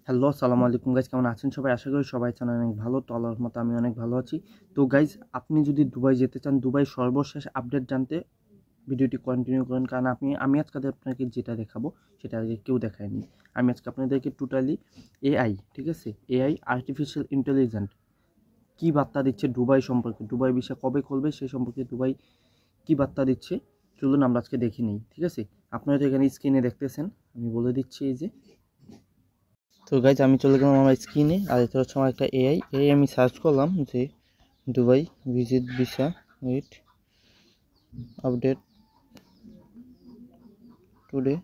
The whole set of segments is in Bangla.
হ্যালো, আসসালামু আলাইকুম গাইজ, কেমন আছেন সবাই? আশা করি সবাই আছেন অনেক ভালো। তো আল্লাহর রহমতে আমি অনেক ভালো আছি। তো গাইজ, আপনি যদি দুবাই যেতে চান, দুবাই সর্বশেষ আপডেট জানতে ভিডিওটি কন্টিনিউ করেন, কারণ আমি আজকে আপনাকে যেটা দেখাবো সেটা আগে কেউ দেখায়নি। আমি আজকে আপনাদেরকে টোটালি এআই, ঠিক আছে, এআই আর্টিফিশিয়াল ইন্টেলিজেন্ট কী বার্তা দিচ্ছে দুবাই সম্পর্কে, দুবাই ভিসা কবে খুলবে সে সম্পর্কে দুবাই কী বার্তা দিচ্ছে, চলুন আমরা আজকে দেখে নিই। ঠিক আছে, আপনারা তো এখানে স্ক্রিনে দেখতেছেন, আমি বলে দিচ্ছি এই যে। তো গাইজ, আমি চলে গেলাম আমার স্ক্রিনে, আর এটা হচ্ছে আমার একটা এআই আমি সার্চ করলাম যে Dubai visit visa with update today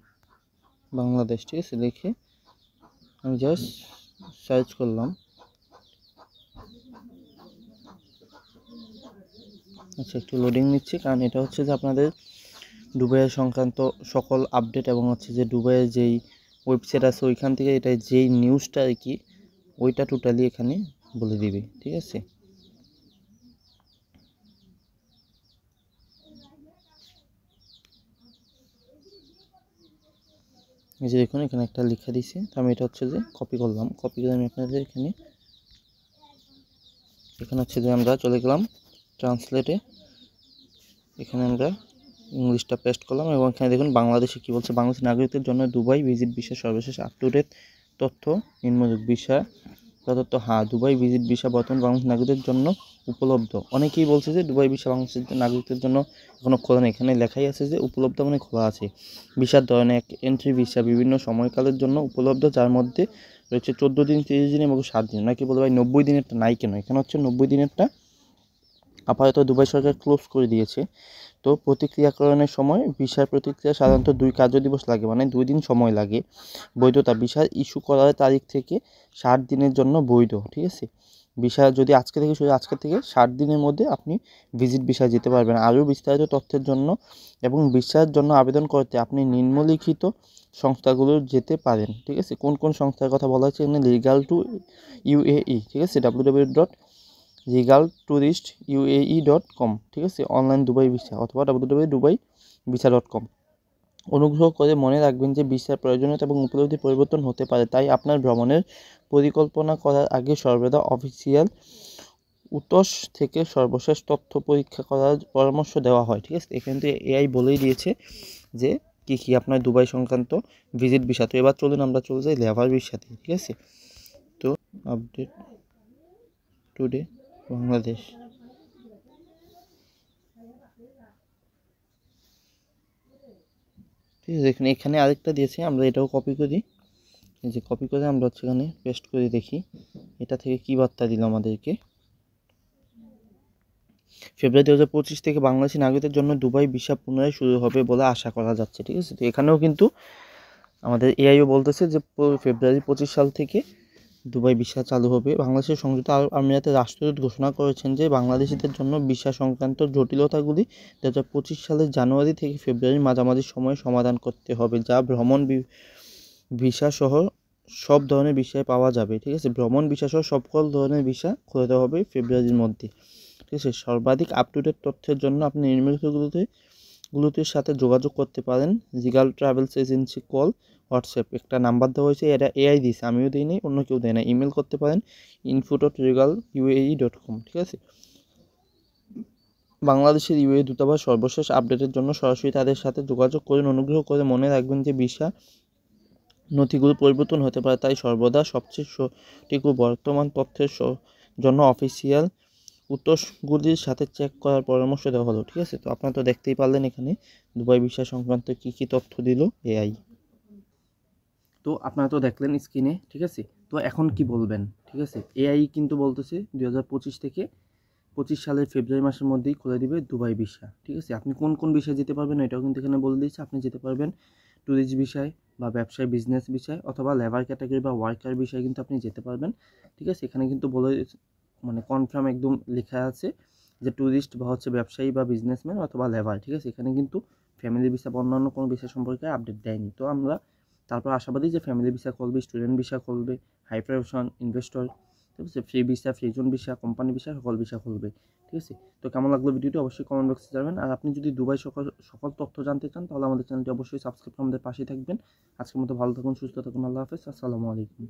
Bangladesh, ঠিক আছে, লিখে আমি জাস্ট সার্চ করলাম। আচ্ছা, একটু লোডিং নিচ্ছি, কারণ এটা হচ্ছে যে আপনাদের দুবাইয়ের সংক্রান্ত সকল আপডেট এবং হচ্ছে যে দুবাইয়ের যেই ওয়েবসাইট আছে ওইখান থেকে এটা যেই নিউজটা আর কি ওইটা টোটালি এখানে বলে দিবে। ঠিক আছে, এই যে দেখুন এখানে একটা লেখা দিয়েছে, তো আমি এটা হচ্ছে যে কপি করলাম। কপি করে আমি আপনাদের এখানে হচ্ছে যে আমরা চলে গেলাম ট্রান্সলেটে, এখানে আমরা ইংলিশটা পেস্ট করলাম এবং এখানে দেখুন বাংলাদেশে কী বলছে। বাংলাদেশের নাগরিকদের জন্য দুবাই ভিজিট ভিসা সর্বশেষ আপ টু ডেট তথ্য নিম্নযোগ ভিসা তথ্য। হ্যাঁ, দুবাই ভিজিট ভিসা বর্তমান বাংলাদেশ নাগরিকদের জন্য উপলব্ধ। অনেকেই বলছে যে দুবাই ভিসা বাংলাদেশের নাগরিকদের জন্য এখনও খোলা নেই, এখানে লেখাই আছে যে উপলব্ধ, মানে খোলা আছে। ভিসার ধরনে এক এন্ট্রি ভিসা বিভিন্ন সময়কালের জন্য উপলব্ধ, যার মধ্যে রয়েছে 14 দিন, 30 দিন এবং 7 দিন। নাকি বলে ভাই 90 দিনেরটা নাই কেন? এখানে হচ্ছে 90 দিনেরটা আপাতত দুবাই সরকার ক্লোজ করে দিয়েছে। তো প্রতিক্রিয়াকরণের সময় ভিসার প্রতিক্রিয়া সাধারণত 2 কার্যদিবস লাগে, মানে 2 দিন সময় লাগে। বৈধতা ভিসা ইস্যু করার তারিখ থেকে 60 দিনের জন্য বৈধ। ঠিক আছে, ভিসা যদি আজকে থেকে 60 দিনের মধ্যে আপনি ভিজিট ভিসায় যেতে পারবেন। আরও বিস্তারিত তথ্যের জন্য এবং ভিসার জন্য আবেদন করতে আপনি নিম্নলিখিত সংস্থাগুলো যেতে পারেন। ঠিক আছে, কোন কোন সংস্থার কথা বলা হচ্ছে এখানে? লিগাল টু ইউএই, ঠিক আছে, www.legaltouristuae.com, ঠিক আছে, অনলাইন দুবাই ভিসা, অথবা www.dubaivisa.com। অনুগ্রহ করে মনে রাখবেন যে ভিসার প্রয়োজনীয়তা এবং উপলব্ধি পরিবর্তন হতে পারে, তাই আপনার ভ্রমণের পরিকল্পনা করার আগে সর্বদা অফিসিয়াল উৎস থেকে সর্বশেষ তথ্য পরীক্ষা করার পরামর্শ দেওয়া হয়। ঠিক আছে, এখান থেকে এআই বলেই দিয়েছে যে কী কী আপনার দুবাই সংক্রান্ত ভিজিট ভিসা। তো এবার চলুন আমরা চলে যাই লেবার ভিসাতে। ঠিক আছে, তো আপডেট টুডে বাংলাদেশ, ঠিক আছে, এখানে আরেকটা দিয়েছে, আমরা এটাও কপি করি। এই যে কপি করে আমরা হচ্ছে এখানে পেস্ট করে দেখি এটা থেকে কী বার্তা দিল আমাদেরকে। ফেব্রুয়ারি 2025 থেকে বাংলাদেশি নাগরিকদের জন্য দুবাই ভিসা পুনরায় শুরু হবে বলে আশা করা যাচ্ছে। ঠিক আছে, তো এখানেও কিন্তু আমাদের এআইও বলতেছে যে ফেব্রুয়ারি 25 সাল থেকে দুবাই ভিসা চালু হবে। বাংলাদেশের সংযুক্ত আরব আমিরাতের রাষ্ট্রদূত ঘোষণা করেছেন যে বাংলাদেশিদের জন্য ভিসা সংক্রান্ত জটিলতাগুলি 2025 সালের জানুয়ারি থেকে ফেব্রুয়ারির মাঝামাঝি সময়ে সমাধান করতে হবে, যা ভ্রমণ ভিসা সহ সব ধরনের ভিসায় পাওয়া যাবে। ঠিক আছে, ভ্রমণ ভিসা সহ সকল ধরনের ভিসা খুলতে হবে ফেব্রুয়ারির মধ্যে। ঠিক আছে, সর্বাধিক আপ টু ডেট তথ্যের জন্য আপনি নিম্নলিখিতগুলোর সাথে যোগাযোগ করতে পারেন। Regal travels agency call, WhatsApp, একটা নাম্বার দেওয়া হয়েছে, এটা এআই দিয়েছে, আমিও দিই নাই, অন্য কেউ দেয় না। ইমেল করতে পারেন info.regaluae.com। ঠিক আছে, বাংলাদেশের ইউএই দূতাবাস সর্বশেষ আপডেটের জন্য সরাসরি তাদের সাথে যোগাযোগ করুন। অনুগ্রহ করে মনে রাখবেন যে ভিসা নথিগুলো পরিবর্তন হতে পারে, তাই সর্বদা সবচেয়ে সঠিক ও বর্তমান তথ্যের জন্য অফিসিয়াল উৎসগুলির সাথে চেক করার পরামর্শ দেওয়া হলো। ঠিক আছে, তো আপনারা তো দেখতেই পারলেন এখানে দুবাই ভিসা সংক্রান্ত কী কী তথ্য দিল এআই। তো আপনারা তো দেখলেন স্ক্রিনে। ঠিক আছে, তো এখন কি বলবেন? ঠিক আছে, এআই কিন্তু বলতেছে 2025 থেকে 25 সালের ফেব্রুয়ারি মাসের মধ্যেই খুলে দিবে দুবাই ভিসা। ঠিক আছে, আপনি কোন কোন ভিসায় যেতে পারবেন এটাও কিন্তু এখানে বলে দিয়েছে। আপনি যেতে পারবেন ট্যুরিস্ট ভিসায় বা ব্যবসায় বিজনেস ভিসায় অথবা লেবার ক্যাটাগরি বা ওয়ার্কার ভিসায় কিন্তু আপনি যেতে পারবেন। ঠিক আছে, এখানে কিন্তু বলে মানে কনফার্ম একদম লেখা আছে যে ট্যুরিস্ট বা হচ্ছে ব্যবসায়ী বা বিজনেসম্যান অথবা লেবার। ঠিক আছে, এখানে কিন্তু ফ্যামিলি ভিসা বা অন্যান্য কোনো ভিসা সম্পর্কে আপডেট দেয়নি। তো আমরা তারপর আশাবাদী যে ফ্যামিলি ভিসা খুলবে, স্টুডেন্ট ভিসা খুলবে, হাই প্রফেশন, ইনভেস্টর, ঠিক আছে, free visa, free zone visa, company visa, সকল ভিসা খুলবে। ঠিক আছে, তো কেমন লাগলো ভিডিওটি অবশ্যই কমেন্ট বক্সে জানাবেন। আর আপনি যদি দুবাই সকল তথ্য জানতে চান তাহলে আমাদের চ্যানেলটি অবশ্যই সাবস্ক্রাইব করে আমাদের পাশে থাকবেন। আজকের মতো ভালো থাকুন, সুস্থ থাকুন, আল্লাহ হাফেজ, আসসালামু আলাইকুম।